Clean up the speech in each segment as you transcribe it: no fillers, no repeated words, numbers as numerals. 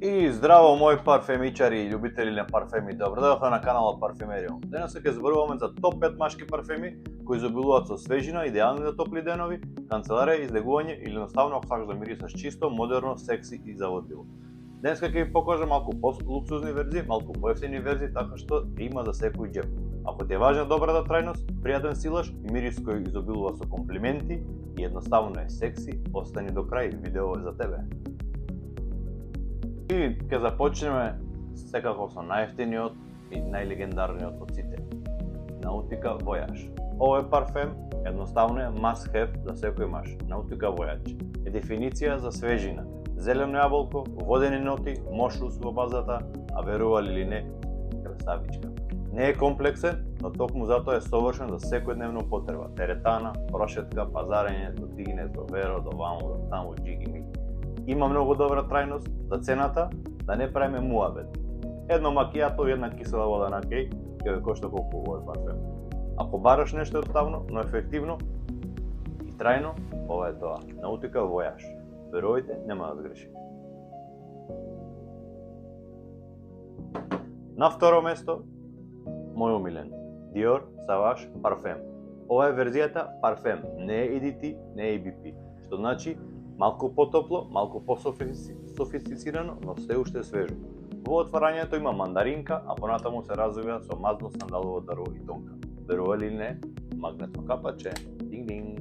И здраво мои парфемичари и љубители на парфеми, добродојавте на каналот Парфемериум. Денес ќе зборуваме за топ 5 машки парфеми кои изобилуваат со свежина, идеални за топли денови, канцеларија, излегување или едноставно ако сакаш да мирисаш чисто, модерно, секси и заводливо. Денес ќе ви покажам малку по-луксузни верзии, малку поевтини верзии, така што има за секој џеб. Ако ти е важна добрата трајност, пријатен силаж и мирис кој изобилува со комплименти и едноставно е секси, остани до крај, видео е за тебе. И ќе започнеме секако со најефтиниот и најлегендарниот од сите. Nautica Voyage. Овој парфем едноставно е must have за секој маж. Nautica Voyage е дефиниција за свежина, зелено јаболко, водени ноти, мошус во базата, а верували или не, красавичка. Не е комплексен, но токму затоа е совршен за секојдневна употреба. Теретана, прошетка, пазарење, дотигне до веро, до ваму, до таму, джиги ми. Има многу добра трајност за цената, да не правиме муабет. Едно макијато и една кисела вода на кеј ќе ве кошта колку овој парфем. Ако бараш нешто едноставно, но ефективно и трајно, ова е тоа. Nautica Voyage. Верувајте, нема да сгрешите. На второ место, мој омилен, Dior Sauvage парфем. Ова е верзијата парфем, не е EDT, не е EBP, што значи малку потопло, малку по-софистицирано, но се уште свежо. Во отварањето има мандаринка, а понатаму се развива со мазно сандалово дрво и тонка. Верували или не, магнетно капаче, динг-динг.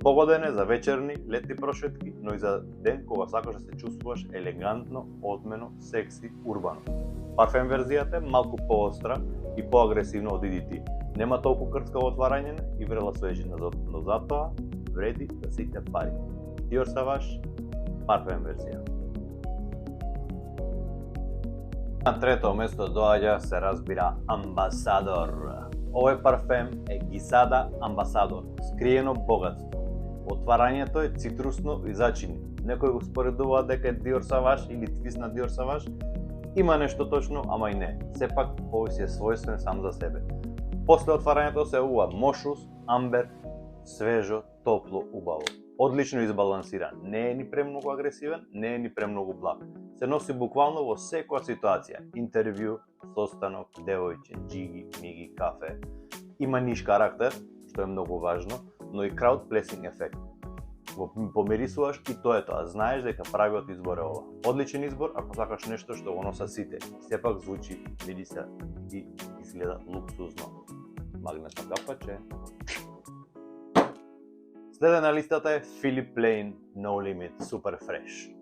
Погоден е за вечерни, летни прошетки, но и за ден кога сакаш да се чувствуваш елегантно, одмено, секси, урбано. Парфем верзијата е малку поостра и поагресивно од EDT. Нема толку крцкаво отварање и врела свежина, но затоа вреди за сите пари. Dior Sauvage парфем верзија. На трето место доаѓа, се разбира, Ambassador. Овој парфем е Гисада Ambassador, скриено богатство. Отварањето е цитрусно и зачини. Некој го споредува дека е Dior Sauvage или твист на Dior Sauvage. Има нешто точно, ама и не. Сепак, овој си е својствен сам за себе. После отварањето се ува мошус, амбер, свежо, топло, убаво. Одлично избалансиран, не е ни премногу агресивен, не е ни премногу благ. Се носи буквално во секоја ситуација, интервју, состанок, девојче, джиги, миги, кафе. Има ниш карактер, што е многу важно, но и crowd pleasing ефект. Го помирисуваш и тоа е тоа, знаеш дека правиот избор е ова. Одличен избор ако сакаш нешто што го носат сите. Сепак звучи, мириса и изгледа луксузно. Магнетно капаче. Следен на листата е Philipp Plein No Limit Super Fresh.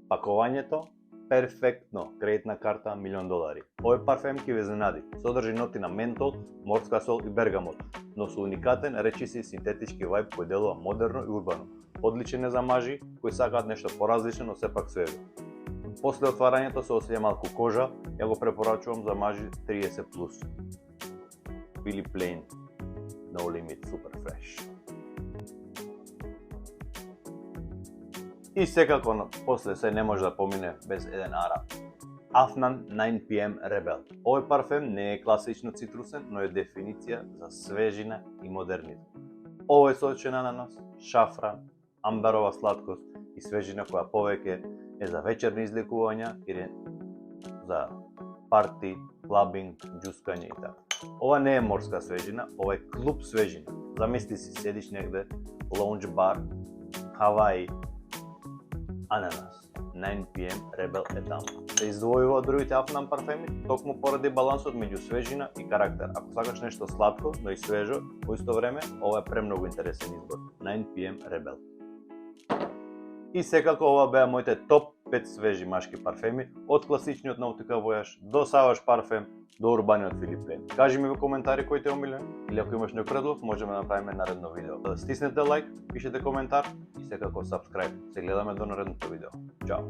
Пакувањето перфектно, кредитна карта $1.000.000. Овој парфем ќе ве изненади. Содржи ноти на ментол, морска сол и бергамот, но со уникатен речиси синтетички вајб кој делува модерно и урбано. Одличен е за мажи кои сакаат нешто поразлично, но сепак свежо. После отварањето се осеќа малку кожа, ја го препорачувам за мажи 30+. Philipp Plein No Limit Super Fresh. И секако после се не може да помине без еден араб. Afnan 9pm Rebel. Овој парфем не е класично цитрусен, но е дефиниција за свежина и модернизм. Овој сочен ананас, шафран, амберова сладкост и свежина која повеќе е за вечерни излекувања или за парти, клабинг, џускање и така. Ова не е морска свежина, ова е клуб свежина. Замисли си седиш негде, лаунж бар, Хаваи, ананас, 9pm Rebel е таму. Се издвојува од другите Afnan парфеми, токму поради балансот меѓу свежина и карактер. Ако сакаш нешто сладко, но и свежо, во исто време, ова е премногу интересен избор. 9pm Rebel. И секако ова беа моите топ 5 свежи машки парфеми, од класичниот Nautica Voyage до Sauvage парфем, до урбаниот Philipp Plein. Кажи ми во коментари кој те е омилен, или ако имаш некој предлог, можеме да направиме наредно видео. Стиснете лайк, пишете коментар и секако subscribe. Се гледаме до наредното видео. Чао!